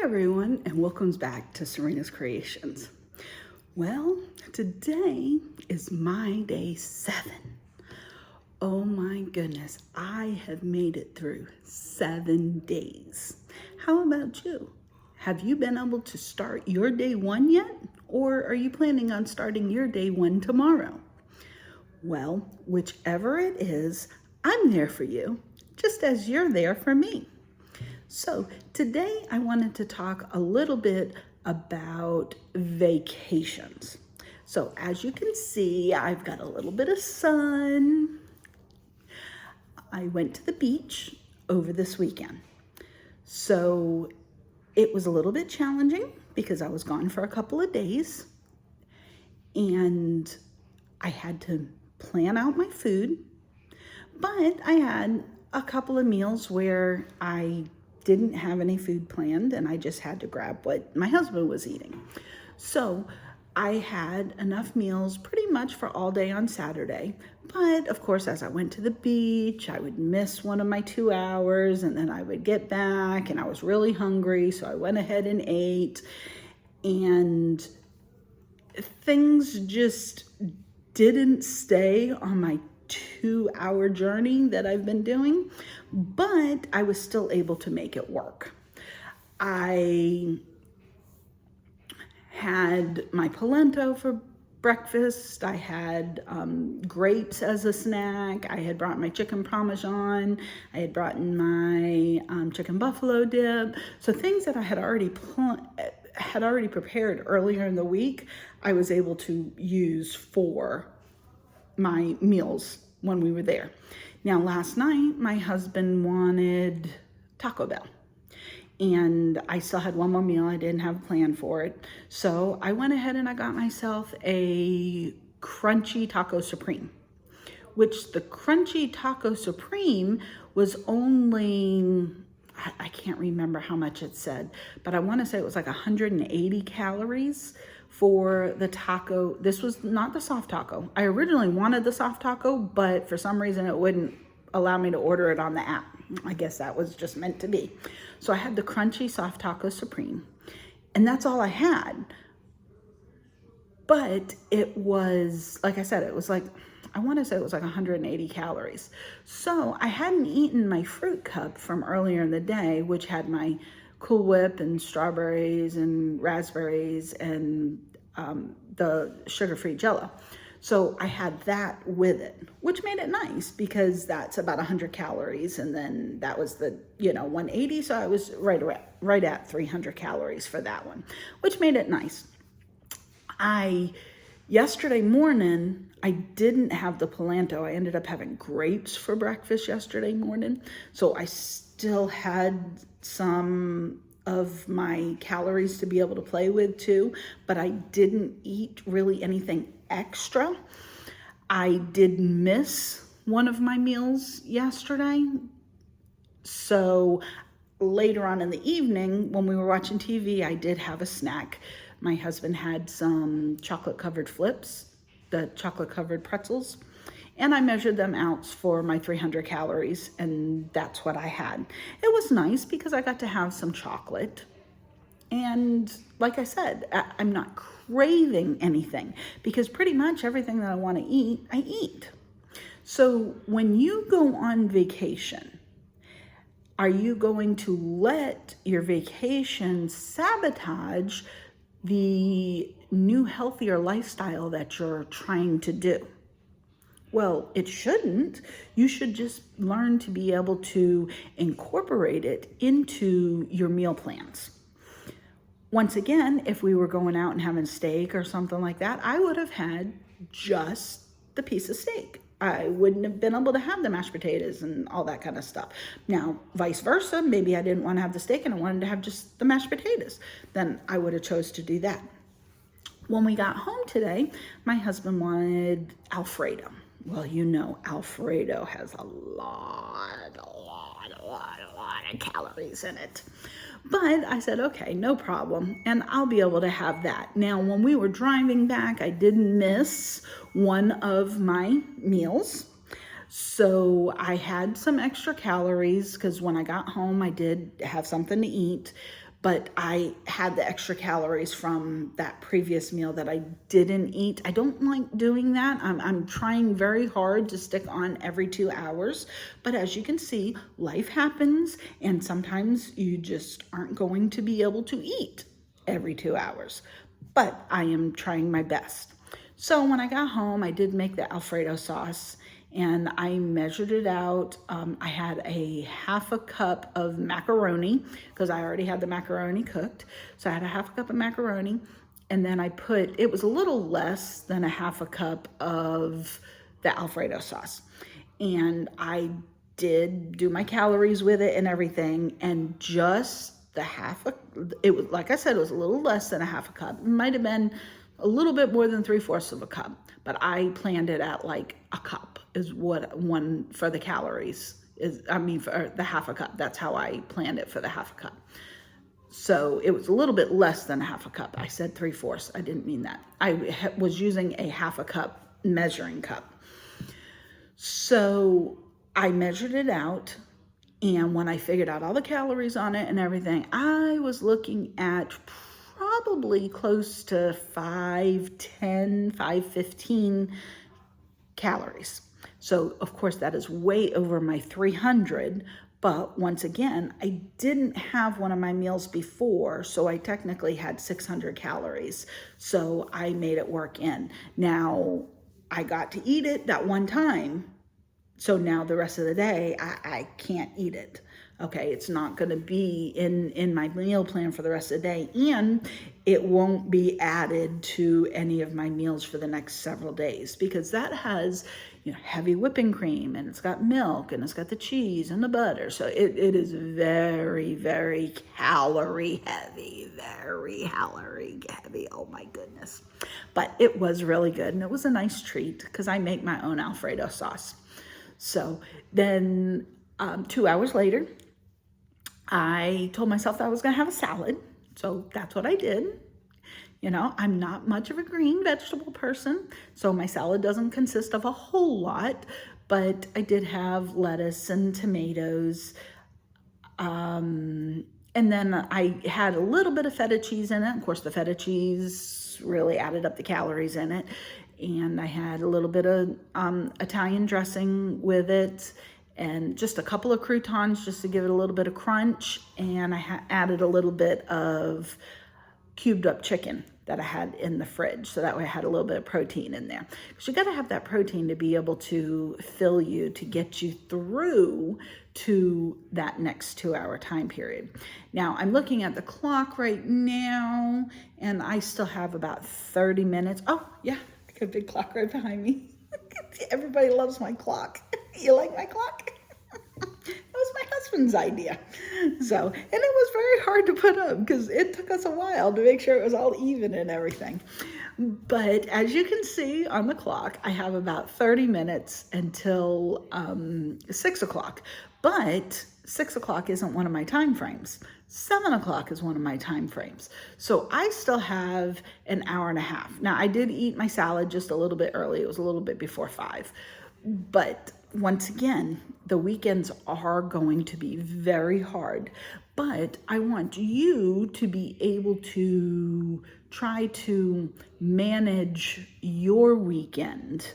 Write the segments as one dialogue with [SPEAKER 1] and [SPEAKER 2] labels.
[SPEAKER 1] Everyone, and welcome back to Serena's Creations. Well, today is my day 7. Oh my goodness, I have made it through 7 days. How about you? Have you been able to start your day 1 yet? Or are you planning on starting your day 1 tomorrow? Well, whichever it is, I'm there for you, just as you're there for me. So today I wanted to talk a little bit about vacations. So as you can see, I've got a little bit of sun. I went to the beach over this weekend. So it was a little bit challenging because I was gone for a couple of days and I had to plan out my food, but I had a couple of meals where I didn't have any food planned and I just had to grab what my husband was eating. So I had enough meals pretty much for all day on Saturday. But of course, as I went to the beach, I would miss one of my 2 hours and then I would get back and I was really hungry. So I went ahead and ate, and things just didn't stay on my 2-hour journey that I've been doing, but I was still able to make it work. I had my polenta for breakfast. I had grapes as a snack. I had brought my chicken parmesan. I had brought in my chicken buffalo dip. So things that I had already prepared earlier in the week, I was able to use for my meals when we were there. Now, last night, my husband wanted Taco Bell, and I still had one more meal. I didn't have a plan for it. So I went ahead and I got myself a crunchy taco supreme, which the crunchy taco supreme was only, I can't remember how much it said, but I want to say it was like 180 calories for the taco. This was not the soft taco. I originally wanted the soft taco, but for some reason it wouldn't allow me to order it on the app. I guess that was just meant to be. So I had the crunchy soft taco supreme, and that's all I had. But it was, like I said, it was like, I want to say it was like 180 calories. So I hadn't eaten my fruit cup from earlier in the day, which had my Cool Whip and strawberries and raspberries and the sugar-free Jell-O. So I had that with it, which made it nice because that's about 100 calories. And then that was the, 180. So I was right at 300 calories for that one, which made it nice. Yesterday morning, I didn't have the polenta. I ended up having grapes for breakfast yesterday morning. So I still had some of my calories to be able to play with too, but I didn't eat really anything extra. I did miss one of my meals yesterday. So later on in the evening, when we were watching TV, I did have a snack. My husband had some chocolate covered flips, the chocolate covered pretzels, and I measured them out for my 300 calories, and that's what I had. It was nice because I got to have some chocolate. And like I said, I'm not craving anything because pretty much everything that I want to eat, I eat. So when you go on vacation, are you going to let your vacation sabotage the new, healthier lifestyle that you're trying to do? Well, it shouldn't. You should just learn to be able to incorporate it into your meal plans. Once again, if we were going out and having steak or something like that, I would have had just the piece of steak. I wouldn't have been able to have the mashed potatoes and all that kind of stuff. Now, vice versa, maybe I didn't want to have the steak and I wanted to have just the mashed potatoes. Then I would have chose to do that. When we got home today, my husband wanted Alfredo. Well, Alfredo has a lot of calories in it. But I said, okay, no problem. And I'll be able to have that. Now, when we were driving back, I did miss one of my meals. So I had some extra calories because when I got home, I did have something to eat. but I had the extra calories from that previous meal that I didn't eat. I don't like doing that. I'm trying very hard to stick on every 2 hours, but as you can see, life happens, and sometimes you just aren't going to be able to eat every 2 hours, but I am trying my best. So when I got home, I did make the Alfredo sauce, and I measured it out. I had a half a cup of macaroni because I already had the macaroni cooked. So I had a half a cup of macaroni, and then it was a little less than a half a cup of the Alfredo sauce. And I did do my calories with it and everything, and just it was, like I said, it was a little less than a half a cup. It might have been a little bit more than 3/4 of a cup, but I planned it at like a cup is what one for the calories is. I mean, for the half a cup, that's how I planned it for the half a cup. So it was a little bit less than a half a cup. I said 3/4. I didn't mean that. I was using a half a cup measuring cup. So I measured it out, and when I figured out all the calories on it and everything, I was looking at probably close to 510, 515 calories. So of course that is way over my 300, but once again, I didn't have one of my meals before, so I technically had 600 calories. So I made it work in. Now I got to eat it that one time, so now the rest of the day, I can't eat it. Okay, it's not going to be in my meal plan for the rest of the day, and it won't be added to any of my meals for the next several days, because that has, heavy whipping cream, and it's got milk, and it's got the cheese and the butter. So it is very, very calorie heavy, very calorie heavy. Oh my goodness. But it was really good, and it was a nice treat because I make my own Alfredo sauce. So then 2 hours later, I told myself that I was going to have a salad. So that's what I did. I'm not much of a green vegetable person, so my salad doesn't consist of a whole lot, but I did have lettuce and tomatoes. And then I had a little bit of feta cheese in it. Of course, the feta cheese really added up the calories in it. And I had a little bit of Italian dressing with it, and just a couple of croutons just to give it a little bit of crunch. And I added a little bit of cubed up chicken that I had in the fridge, so that way I had a little bit of protein in there. Because you got to have that protein to be able to fill you, to get you through to that next 2 hour time period. Now I'm looking at the clock right now, and I still have about 30 minutes. Oh yeah, I got a big clock right behind me. Everybody loves my clock. You like my clock? That was my husband's idea. So, and it was very hard to put up because it took us a while to make sure it was all even and everything. But as you can see on the clock, I have about 30 minutes until 6 o'clock. But 6 o'clock isn't one of my time frames. 7 o'clock is one of my time frames. So I still have an hour and a half. Now I did eat my salad just a little bit early. It was a little bit before 5. But once again, the weekends are going to be very hard. But I want you to be able to try to manage your weekend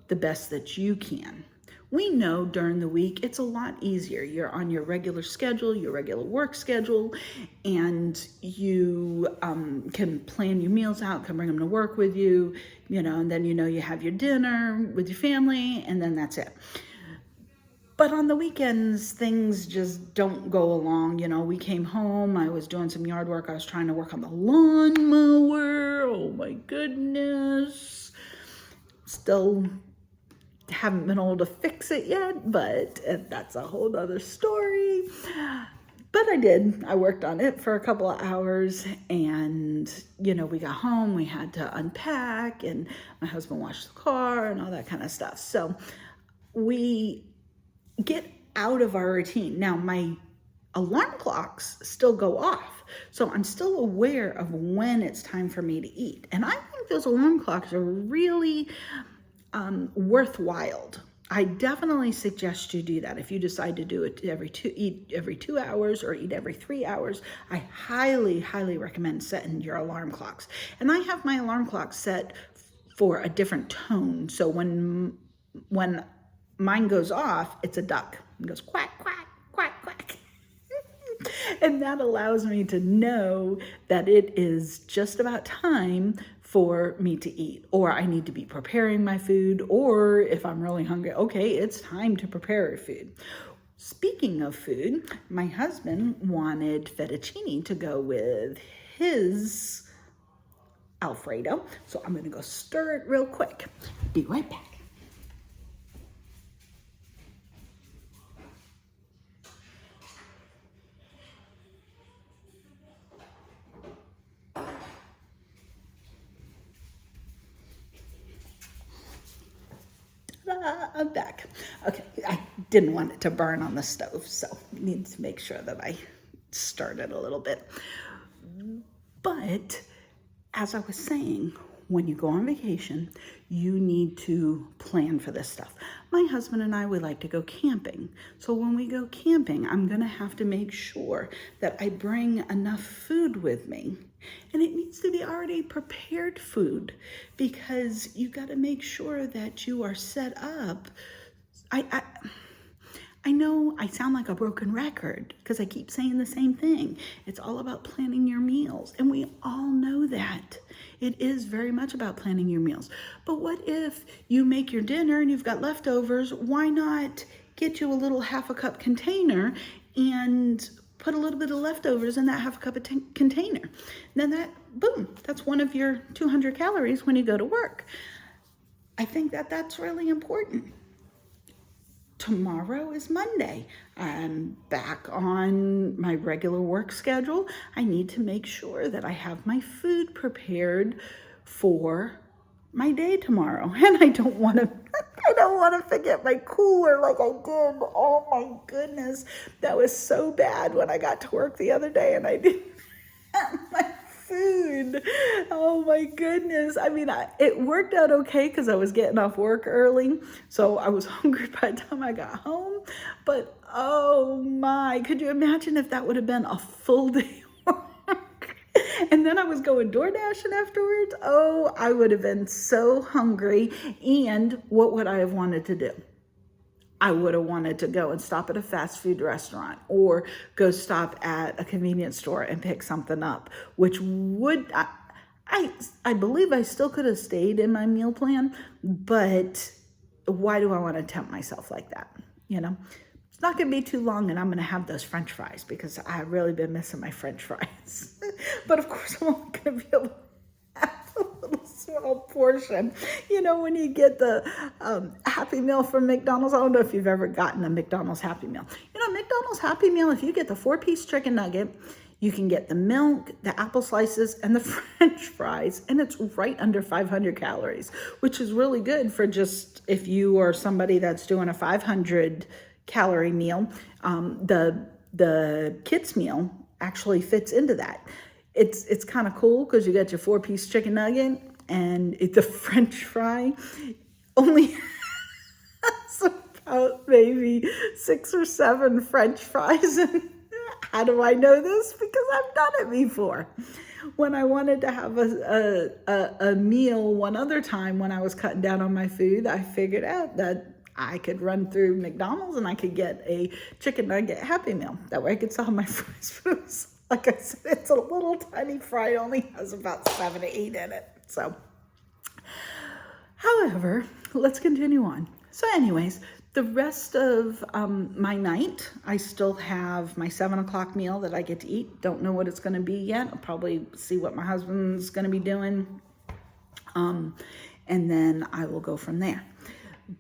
[SPEAKER 1] the best that you can. We know during the week, it's a lot easier. You're on your regular schedule, your regular work schedule, and you can plan your meals out, can bring them to work with you, and then you have your dinner with your family, and then that's it. But on the weekends, things just don't go along. We came home, I was doing some yard work, I was trying to work on the lawnmower. Oh my goodness. Still haven't been able to fix it yet, but that's a whole other story. But I did. I worked on it for a couple of hours, and we got home, we had to unpack, and my husband washed the car and all that kind of stuff. So we get out of our routine. Now my alarm clocks still go off, so I'm still aware of when it's time for me to eat. And I think those alarm clocks are really worthwhile. I definitely suggest you do that. If you decide to do it eat every 2 hours or eat every 3 hours, I highly, highly recommend setting your alarm clocks. And I have my alarm clock set for a different tone. So when mine goes off, it's a duck. It goes quack, quack, quack, quack. And that allows me to know that it is just about time for me to eat, or I need to be preparing my food, or if I'm really hungry, okay, it's time to prepare food. Speaking of food, my husband wanted fettuccine to go with his Alfredo, so I'm gonna go stir it real quick. Be right back. I'm back. Okay, I didn't want it to burn on the stove, so need to make sure that I stirred it a little bit. But as I was saying, when you go on vacation, you need to plan for this stuff. My husband and I would like to go camping. So when we go camping, I'm gonna have to make sure that I bring enough food with me. And it needs to be already prepared food, because you gotta make sure that you are set up. I know I sound like a broken record because I keep saying the same thing. It's all about planning your meals, and we all know that. It is very much about planning your meals. But what if you make your dinner and you've got leftovers? Why not get you a little half a cup container and put a little bit of leftovers in that half a cup container? Then boom, that's one of your 200 calories when you go to work. I think that's really important. Tomorrow is Monday. I'm back on my regular work schedule. I need to make sure that I have my food prepared for my day tomorrow. And I don't want to forget my cooler like I did. Oh my goodness. That was so bad when I got to work the other day and I didn't have my food. Oh my goodness. I mean, it worked out okay because I was getting off work early, so I was hungry by the time I got home. But oh my, could you imagine if that would have been a full day work? And then I was going door dashing afterwards. Oh, I would have been so hungry. And what would I have wanted to do? I would have wanted to go and stop at a fast food restaurant or go stop at a convenience store and pick something up, which would, I believe I still could have stayed in my meal plan, but why do I want to tempt myself like that? You know, it's not going to be too long and I'm going to have those French fries because I've really been missing my French fries. But of course, I'm only going to be able to have a little small portion. You know, when you get the Happy Meal from McDonald's, I don't know if you've ever gotten a McDonald's Happy Meal. You know, McDonald's Happy Meal, if you get the 4-piece chicken nugget, you can get the milk, the apple slices, and the French fries, and it's right under 500 calories, which is really good for just if you are somebody that's doing a 500 calorie meal. The kids meal actually fits into that. It's kind of cool because you got your 4-piece chicken nugget and the French fry only has about maybe 6 or 7 French fries. And how do I know this? Because I've done it before. When I wanted to have a meal one other time when I was cutting down on my food, I figured out that I could run through McDonald's and I could get a chicken nugget Happy Meal. That way I could sell my fries. But it was, like I said, it's a little tiny fry. It only has about 7 to 8 in it. So, however, let's continue on. So anyways, the rest of my night, I still have my 7 o'clock meal that I get to eat. Don't know what it's going to be yet. I'll probably see what my husband's going to be doing. And then I will go from there.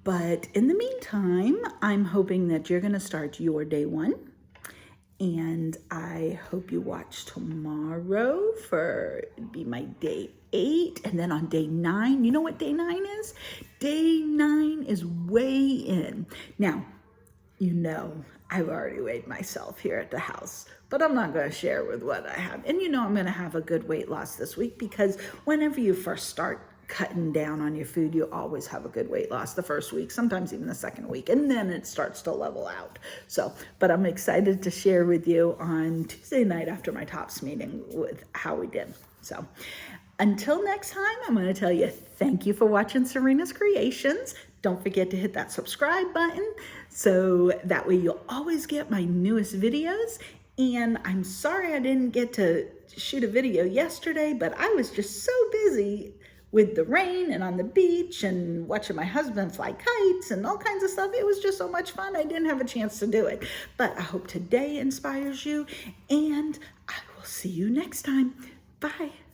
[SPEAKER 1] But in the meantime, I'm hoping that you're going to start your day 1. And I hope you watch tomorrow for it'd be my day 8. And then on day 9, you know what day 9 is? Day 9 is weigh in. Now, you know, I've already weighed myself here at the house, but I'm not going to share with what I have. And you know I'm going to have a good weight loss this week because whenever you first start cutting down on your food, you always have a good weight loss the first week, sometimes even the second week, and then it starts to level out. So, but I'm excited to share with you on Tuesday night after my TOPS meeting with how we did. So until next time, I'm going to tell you thank you for watching Serena's Creations. Don't forget to hit that subscribe button so that way you'll always get my newest videos. And I'm sorry I didn't get to shoot a video yesterday, but I was just so busy with the rain and on the beach and watching my husband fly kites and all kinds of stuff. It was just so much fun. I didn't have a chance to do it. But I hope today inspires you, and I will see you next time. Bye.